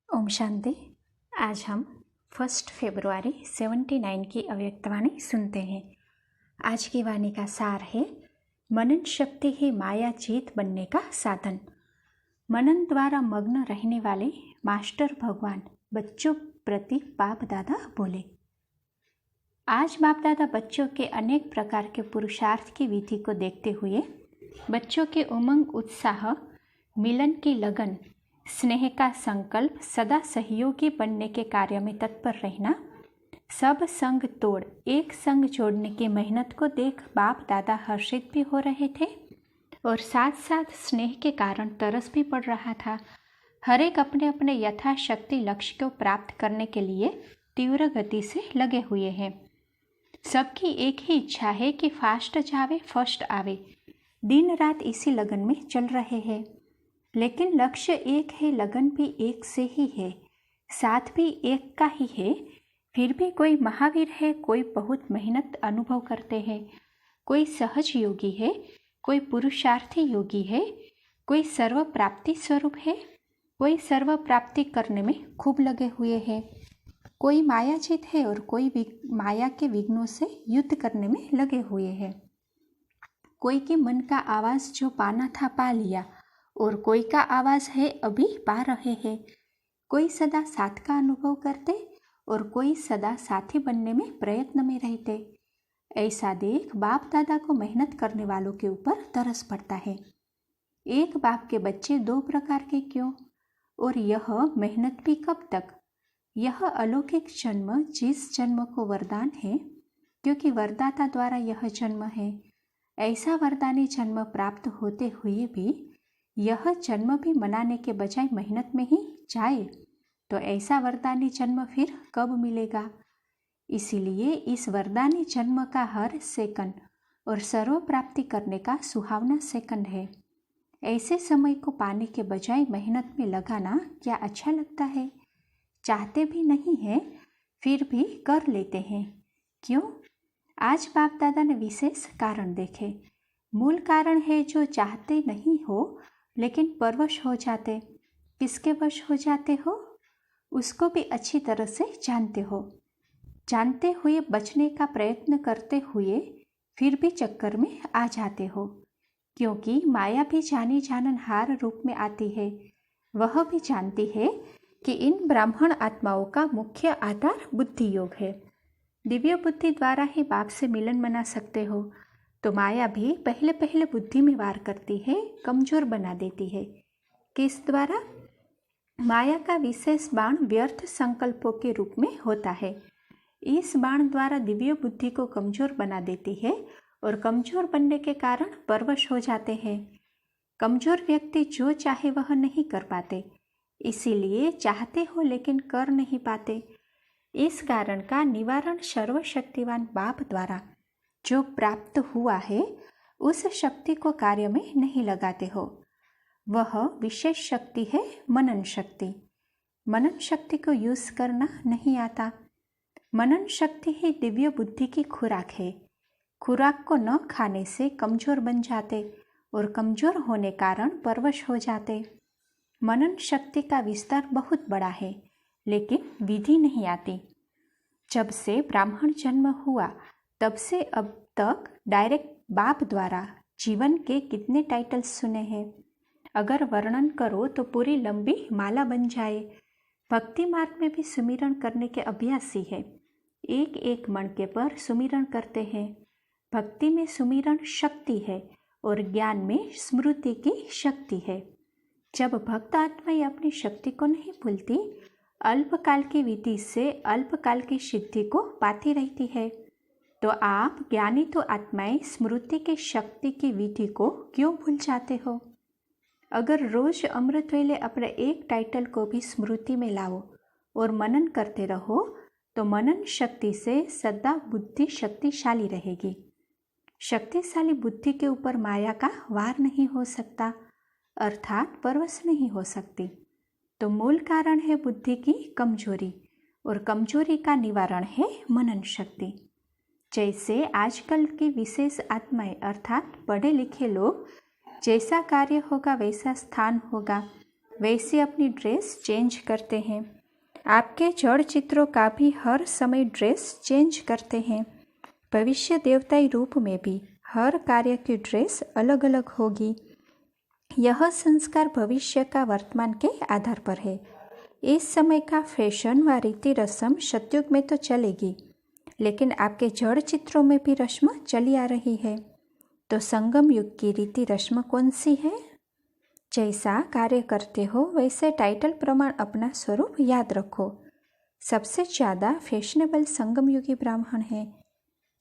ओम शांति। आज हम 1 फरवरी 79 की अव्यक्तवाणी सुनते हैं। आज की वाणी का सार है, मनन शक्ति ही माया जीत बनने का साधन। मनन द्वारा मग्न रहने वाले मास्टर भगवान बच्चों प्रति बाप दादा बोले। आज बाप दादा बच्चों के अनेक प्रकार के पुरुषार्थ की विधि को देखते हुए बच्चों के उमंग, उत्साह, मिलन की लगन, स्नेह का संकल्प, सदा सहयोगी बनने के कार्य में तत्पर रहना, सब संग तोड़ एक संग जोड़ने की मेहनत को देख बाप दादा हर्षित भी हो रहे थे और साथ साथ स्नेह के कारण तरस भी पड़ रहा था। हर एक अपने अपने यथाशक्ति लक्ष्य को प्राप्त करने के लिए तीव्र गति से लगे हुए हैं। सबकी एक ही इच्छा है कि फास्ट जावे फर्स्ट आवे। दिन रात इसी लगन में चल रहे हैं, लेकिन लक्ष्य एक है, लगन भी एक से ही है, साथ भी एक का ही है। फिर भी कोई महावीर है, कोई बहुत मेहनत अनुभव करते हैं, कोई सहज योगी है, कोई पुरुषार्थी योगी है, कोई सर्व प्राप्ति स्वरूप है, कोई सर्व प्राप्ति करने में खूब लगे हुए हैं, कोई मायाचित है और कोई माया के विघ्नों से युद्ध करने में लगे हुए हैं। कोई के मन का आवाज जो पाना था पा लिया और कोई का आवाज है अभी पा रहे हैं। कोई सदा साथ का अनुभव करते और कोई सदा साथी बनने में प्रयत्न में रहते। ऐसा देख बाप दादा को मेहनत करने वालों के ऊपर तरस पड़ता है। एक बाप के बच्चे दो प्रकार के क्यों, और यह मेहनत भी कब तक? यह अलौकिक जन्म जिस जन्म को वरदान है, क्योंकि वरदाता द्वारा यह जन्म है, ऐसा वरदानी जन्म प्राप्त होते हुए भी यह जन्म भी मनाने के बजाय मेहनत में ही जाए तो ऐसा वरदानी जन्म फिर कब मिलेगा? इसीलिए इस वरदानी जन्म का हर सेकंड और सर्व प्राप्ति करने का सुहावना सेकंड है। ऐसे समय को पाने के बजाय मेहनत में लगाना क्या अच्छा लगता है? चाहते भी नहीं है, फिर भी कर लेते हैं। क्यों? आज बाप दादा ने विशेष कारण देखे। मूल कारण है जो चाहते नहीं हो लेकिन परवश हो जाते। किसके वश हो जाते हो उसको भी अच्छी तरह से जानते हो। जानते हुए बचने का प्रयत्न करते हुए फिर भी चक्कर में आ जाते हो, क्योंकि माया भी जानी जाननहार रूप में आती है। वह भी जानती है कि इन ब्राह्मण आत्माओं का मुख्य आधार बुद्धि योग है। दिव्य बुद्धि द्वारा ही बाप से मिलन मना सकते हो, तो माया भी पहले पहले बुद्धि में वार करती है, कमजोर बना देती है। किस द्वारा? माया का विशेष बाण व्यर्थ संकल्पों के रूप में होता है। इस बाण द्वारा दिव्य बुद्धि को कमजोर बना देती है और कमजोर बनने के कारण परवश हो जाते हैं। कमजोर व्यक्ति जो चाहे वह नहीं कर पाते, इसीलिए चाहते हो लेकिन कर नहीं पाते। इस कारण का निवारण सर्वशक्तिवान बाप द्वारा जो प्राप्त हुआ है उस शक्ति को कार्य में नहीं लगाते हो। वह विशेष शक्ति है मनन शक्ति। मनन शक्ति को यूज करना नहीं आता। मनन शक्ति ही दिव्य बुद्धि की खुराक है। खुराक को न खाने से कमजोर बन जाते और कमजोर होने कारण परवश हो जाते। मनन शक्ति का विस्तार बहुत बड़ा है, लेकिन विधि नहीं आती। जब से ब्राह्मण जन्म हुआ तब से अब तक डायरेक्ट बाप द्वारा जीवन के कितने टाइटल्स सुने हैं। अगर वर्णन करो तो पूरी लंबी माला बन जाए। भक्ति मार्ग में भी सुमिरन करने के अभ्यासी है। एक एक मणके पर सुमिरन करते हैं। भक्ति में सुमिरन शक्ति है और ज्ञान में स्मृति की शक्ति है। जब भक्त आत्माएं अपनी शक्ति को नहीं भूलती, अल्पकाल की विधि से अल्पकाल की सिद्धि को पाती रहती है, तो आप ज्ञानी तो आत्माएं स्मृति की शक्ति की विधि को क्यों भूल जाते हो? अगर रोज अमृत वेले अपने एक टाइटल को भी स्मृति में लाओ और मनन करते रहो तो मनन शक्ति से सदा बुद्धि शक्तिशाली रहेगी। शक्तिशाली बुद्धि के ऊपर माया का वार नहीं हो सकता, अर्थात परवश नहीं हो सकती। तो मूल कारण है बुद्धि की कमजोरी और कमजोरी का निवारण है मनन शक्ति। जैसे आजकल की विशेष आत्माएं अर्थात पढ़े लिखे लोग, जैसा कार्य होगा वैसा स्थान होगा, वैसे अपनी ड्रेस चेंज करते हैं। आपके जड़ चित्रों का भी हर समय ड्रेस चेंज करते हैं। भविष्य देवताई रूप में भी हर कार्य की ड्रेस अलग अलग होगी। यह संस्कार भविष्य का वर्तमान के आधार पर है। इस समय का फैशन व रीति रस्म सतयुग में तो चलेगी, लेकिन आपके जड़ चित्रों में भी रस्म चली आ रही है। तो संगम युग की रीति रस्म कौन सी है? जैसा कार्य करते हो वैसे टाइटल प्रमाण अपना स्वरूप याद रखो। सबसे ज़्यादा फैशनेबल संगम युगी ब्राह्मण है।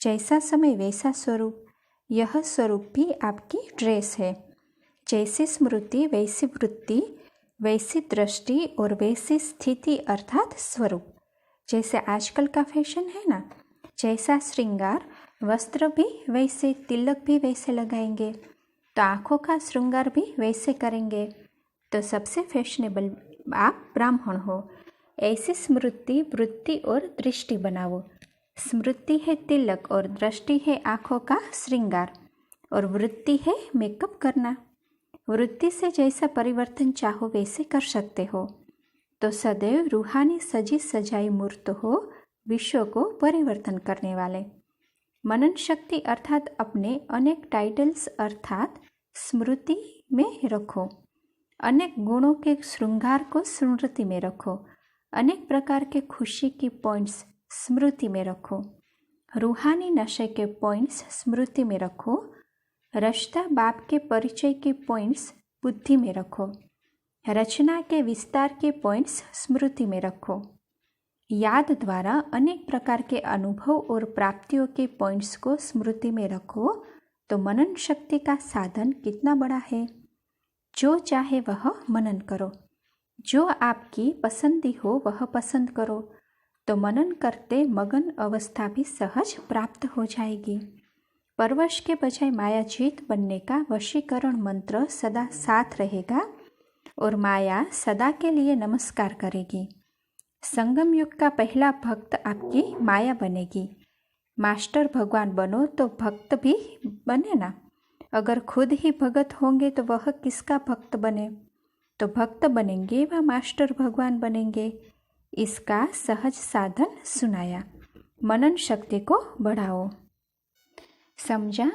जैसा समय वैसा स्वरूप, यह स्वरूप भी आपकी ड्रेस है। जैसी स्मृति वैसी वृत्ति, वैसी दृष्टि और वैसी स्थिति अर्थात स्वरूप। जैसे आजकल का फैशन है ना, जैसा श्रृंगार, वस्त्र भी वैसे, तिलक भी वैसे लगाएंगे, तो आँखों का श्रृंगार भी वैसे करेंगे, तो सबसे फैशनेबल आप ब्राह्मण हो। ऐसी स्मृति, वृत्ति और दृष्टि बनाओ। स्मृति है तिलक और दृष्टि है आँखों का श्रृंगार और वृत्ति है मेकअप करना। वृत्ति से जैसा परिवर्तन चाहो वैसे कर सकते हो। तो सदैव रूहानी सजी सजाई मूर्त हो, विश्व को परिवर्तन करने वाले। मनन शक्ति अर्थात अपने अनेक टाइटल्स अर्थात स्मृति में रखो। अनेक गुणों के श्रृंगार को स्मृति में रखो। अनेक प्रकार के खुशी की पॉइंट्स स्मृति में रखो। रूहानी नशे के पॉइंट्स स्मृति में रखो। रचता बाप के परिचय के पॉइंट्स बुद्धि में रखो। रचना के विस्तार के पॉइंट्स स्मृति में रखो। याद द्वारा अनेक प्रकार के अनुभव और प्राप्तियों के पॉइंट्स को स्मृति में रखो। तो मनन शक्ति का साधन कितना बड़ा है। जो चाहे वह मनन करो, जो आपकी पसंदी हो वह पसंद करो, तो मनन करते मगन अवस्था भी सहज प्राप्त हो जाएगी। परवश के बजाय मायाजीत बनने का वशीकरण मंत्र सदा साथ रहेगा और माया सदा के लिए नमस्कार करेगी। संगम युग का पहला भक्त आपकी माया बनेगी। मास्टर भगवान बनो तो भक्त भी बने ना। अगर खुद ही भगत होंगे तो वह किसका भक्त बने। तो भक्त बनेंगे व मास्टर भगवान बनेंगे। इसका सहज साधन सुनाया। मनन शक्ति को बढ़ाओ। समझा?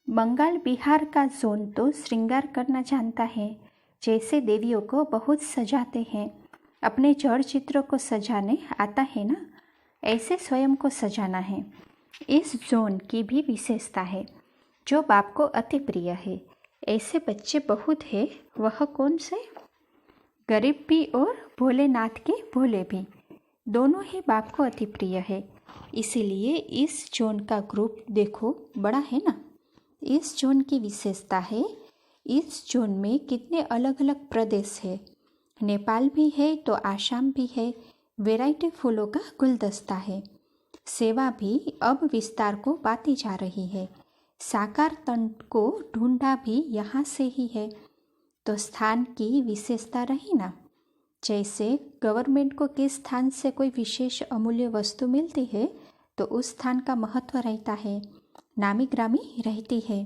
बंगाल बिहार का जोन तो श्रृंगार करना जानता है। जैसे देवियों को बहुत सजाते हैं, अपने जड़ चित्रों को सजाने आता है ना, ऐसे स्वयं को सजाना है। इस जोन की भी विशेषता है जो बाप को अति प्रिय है। ऐसे बच्चे बहुत है। वह कौन से? गरीब भी और भोलेनाथ के भोले भी, दोनों ही बाप को अति प्रिय है। इसीलिए इस जोन का ग्रुप देखो बड़ा है ना। इस जोन की विशेषता है, इस जोन में कितने अलग अलग प्रदेश है। नेपाल भी है तो आसाम भी है। वैरायटी फूलों का गुलदस्ता है। सेवा भी अब विस्तार को पाती जा रही है। साकार तंत्र को ढूंढा भी यहाँ से ही है। तो स्थान की विशेषता रही ना। जैसे गवर्नमेंट को किस स्थान से कोई विशेष अमूल्य वस्तु मिलती है तो उस स्थान का महत्व रहता है, नामी ग्रामी रहती है,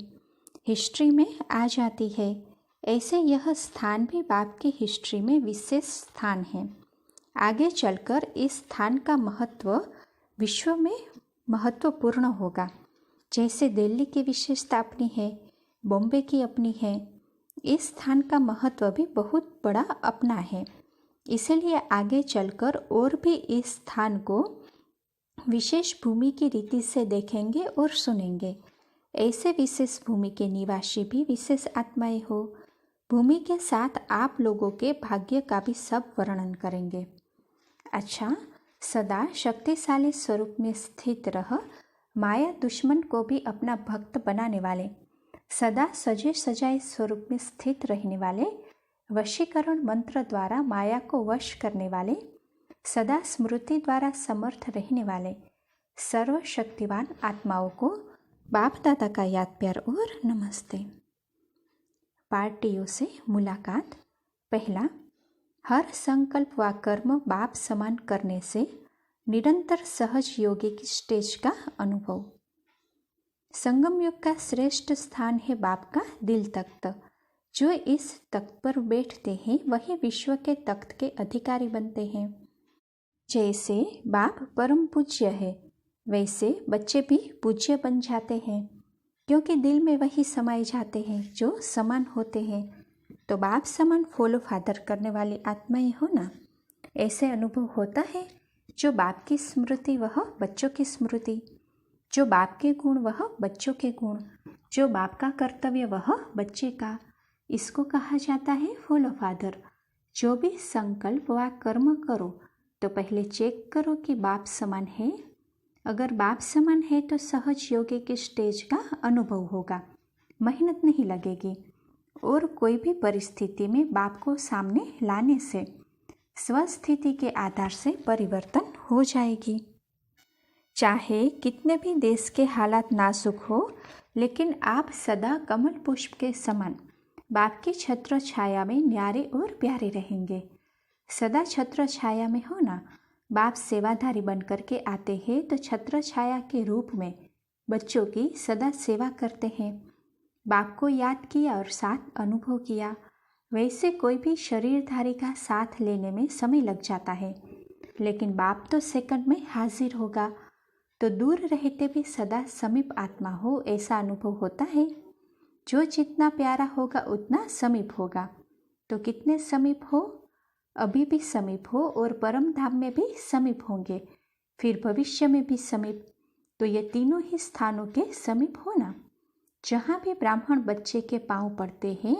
हिस्ट्री में आ जाती है। ऐसे यह स्थान भी बाप की हिस्ट्री में विशेष स्थान है। आगे चलकर इस स्थान का महत्व विश्व में महत्वपूर्ण होगा। जैसे दिल्ली की विशेषता अपनी है, बॉम्बे की अपनी है, इस स्थान का महत्व भी बहुत बड़ा अपना है। इसलिए आगे चलकर और भी इस स्थान को विशेष भूमि की रीति से देखेंगे और सुनेंगे। ऐसे विशेष भूमि के निवासी भी विशेष आत्माएं हो। भूमि के साथ आप लोगों के भाग्य का भी सब वर्णन करेंगे। अच्छा, सदा शक्तिशाली स्वरूप में स्थित रह माया दुश्मन को भी अपना भक्त बनाने वाले, सदा सजे सजाए स्वरूप में स्थित रहने वाले, वशीकरण मंत्र द्वारा माया को वश करने वाले, सदा स्मृति द्वारा समर्थ रहने वाले सर्वशक्तिवान आत्माओं को बाप दादा का याद प्यार और नमस्ते। पार्टियों से मुलाकात। पहला, हर संकल्प व कर्म बाप समान करने से निरंतर सहज योगी की स्टेज का अनुभव। संगम युग का श्रेष्ठ स्थान है बाप का दिल तख्त। जो इस तख्त पर बैठते हैं वही विश्व के तख्त के अधिकारी बनते हैं। जैसे बाप परम पूज्य है, वैसे बच्चे भी पूज्य बन जाते हैं, क्योंकि दिल में वही समाये जाते हैं जो समान होते हैं। तो बाप समान फॉलो फादर करने वाली आत्माएं हो ना, ऐसे अनुभव होता है। जो बाप की स्मृति वह बच्चों की स्मृति, जो बाप के गुण वह बच्चों के गुण, जो बाप का कर्तव्य वह बच्चे का। इसको कहा जाता है फॉलो फादर। जो भी संकल्प व कर्म करो तो पहले चेक करो कि बाप समान है। अगर बाप समान है तो सहज योगी के स्टेज का अनुभव होगा, मेहनत नहीं लगेगी और कोई भी परिस्थिति में बाप को सामने लाने से स्वस्थिति के आधार से परिवर्तन हो जाएगी। चाहे कितने भी देश के हालात नाजुक हो, लेकिन आप सदा कमल पुष्प के समान बाप की छत्र छाया में न्यारे और प्यारे रहेंगे। सदा छत्र छाया में हो ना, बाप सेवाधारी बन करके आते हैं तो छत्र छाया के रूप में बच्चों की सदा सेवा करते हैं। बाप को याद किया और साथ अनुभव किया। वैसे कोई भी शरीरधारी का साथ लेने में समय लग जाता है, लेकिन बाप तो सेकंड में हाजिर होगा। तो दूर रहते भी सदा समीप आत्मा हो, ऐसा अनुभव होता है। जो जितना प्यारा होगा उतना समीप होगा। तो कितने समीप हो? अभी भी समीप हो और परम धाम में भी समीप होंगे, फिर भविष्य में भी समीप। तो ये तीनों ही स्थानों के समीप हो ना। जहाँ भी ब्राह्मण बच्चे के पांव पड़ते हैं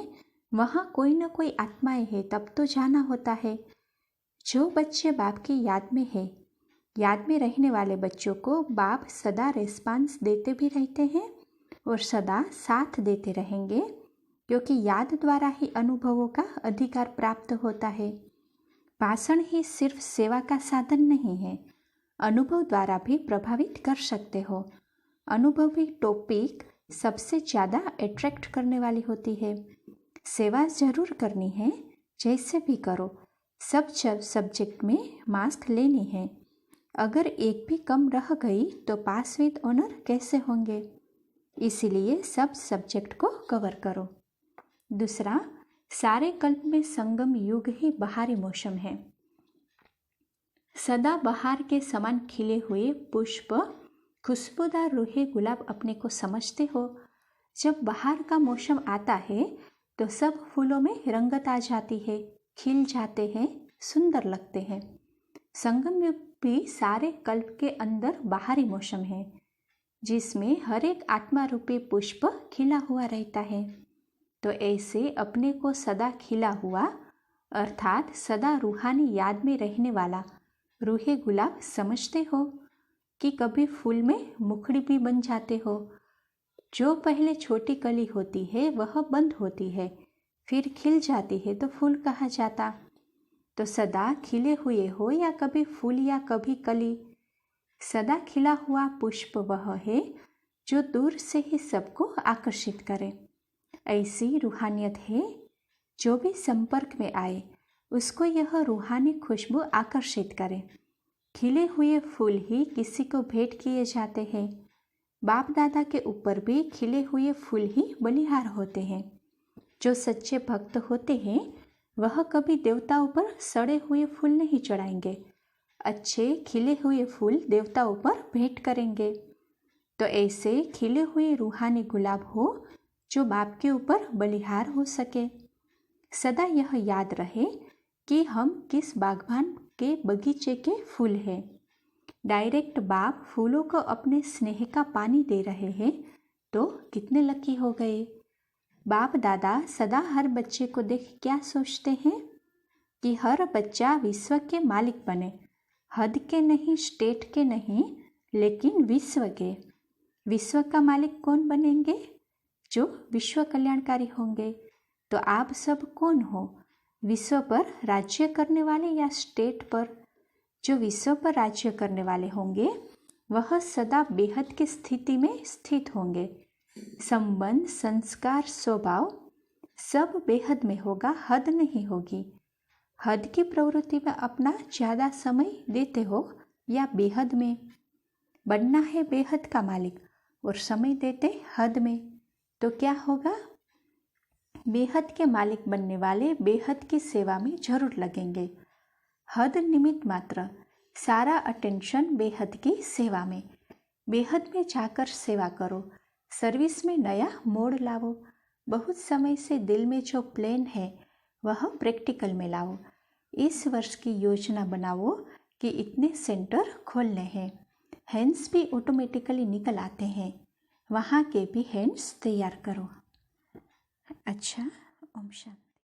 वहाँ कोई न कोई आत्माएं है, तब तो जाना होता है। जो बच्चे बाप की याद में है, याद में रहने वाले बच्चों को बाप सदा रिस्पांस देते भी रहते हैं और सदा साथ देते रहेंगे, क्योंकि याद द्वारा ही अनुभवों का अधिकार प्राप्त होता है। भाषण ही सिर्फ सेवा का साधन नहीं है, अनुभव द्वारा भी प्रभावित कर सकते हो। अनुभवी टॉपिक सबसे ज़्यादा अट्रैक्ट करने वाली होती है। सेवा जरूर करनी है, जैसे भी करो। सब सब्जेक्ट में मार्क्स लेनी है। अगर एक भी कम रह गई तो पास विद ऑनर कैसे होंगे? इसीलिए सब सब्जेक्ट को कवर करो। दूसरा, सारे कल्प में संगम युग ही बहारी मौसम है। सदा बहार के समान खिले हुए पुष्प, खुशबूदार रूहे गुलाब अपने को समझते हो। जब बहार का मौसम आता है तो सब फूलों में रंगत आ जाती है, खिल जाते हैं, सुंदर लगते हैं। संगम युग भी सारे कल्प के अंदर बाहरी मौसम है, जिसमें हर एक आत्मा रूपी पुष्प खिला हुआ रहता है। तो ऐसे अपने को सदा खिला हुआ अर्थात सदा रूहानी याद में रहने वाला रूहे गुलाब समझते हो कि कभी फूल में मुखड़ी भी बन जाते हो। जो पहले छोटी कली होती है वह बंद होती है, फिर खिल जाती है तो फूल कहा जाता। तो सदा खिले हुए हो या कभी फूल या कभी कली, सदा खिला हुआ पुष्प वह है जो दूर से ही सबको आकर्षित करे। ऐसी रूहानियत है, जो भी संपर्क में आए उसको यह रूहानी खुशबू आकर्षित करे। खिले हुए फूल ही किसी को भेंट किए जाते हैं। बाप दादा के ऊपर भी खिले हुए फूल ही बलिहार होते हैं। जो सच्चे भक्त होते हैं वह कभी देवताओं पर सड़े हुए फूल नहीं चढ़ाएंगे, अच्छे खिले हुए फूल देवताओं पर भेंट करेंगे। तो ऐसे खिले हुए रूहानी गुलाब हो जो बाप के ऊपर बलिहार हो सके। सदा यह याद रहे कि हम किस बागबान के बगीचे के फूल हैं। डायरेक्ट बाप फूलों को अपने स्नेह का पानी दे रहे हैं तो कितने लकी हो गए। बाप दादा सदा हर बच्चे को देख क्या सोचते हैं कि हर बच्चा विश्व के मालिक बने, हद के नहीं, स्टेट के नहीं, लेकिन विश्व के। विश्व का मालिक कौन बनेंगे? जो विश्व कल्याणकारी होंगे। तो आप सब कौन हो? विश्व पर राज्य करने वाले या स्टेट पर? जो विश्व पर राज्य करने वाले होंगे वह सदा बेहद की स्थिति में स्थित होंगे। संबंध, संस्कार, स्वभाव सब बेहद में होगा, हद नहीं होगी। हद की प्रवृत्ति में अपना ज़्यादा समय देते हो या बेहद में? बनना है बेहद का मालिक और समय देते हद में, तो क्या होगा? बेहद के मालिक बनने वाले बेहद की सेवा में जरूर लगेंगे। हद निमित्त मात्र, सारा अटेंशन बेहद की सेवा में। बेहद में जाकर सेवा करो, सर्विस में नया मोड़ लाओ। बहुत समय से दिल में जो प्लान है वह प्रैक्टिकल में लाओ। इस वर्ष की योजना बनाओ कि इतने सेंटर खोलने हैं। हैंड्स भी ऑटोमेटिकली निकल आते हैं, वहाँ के भी हैंड्स तैयार करो। अच्छा, ओम शांति।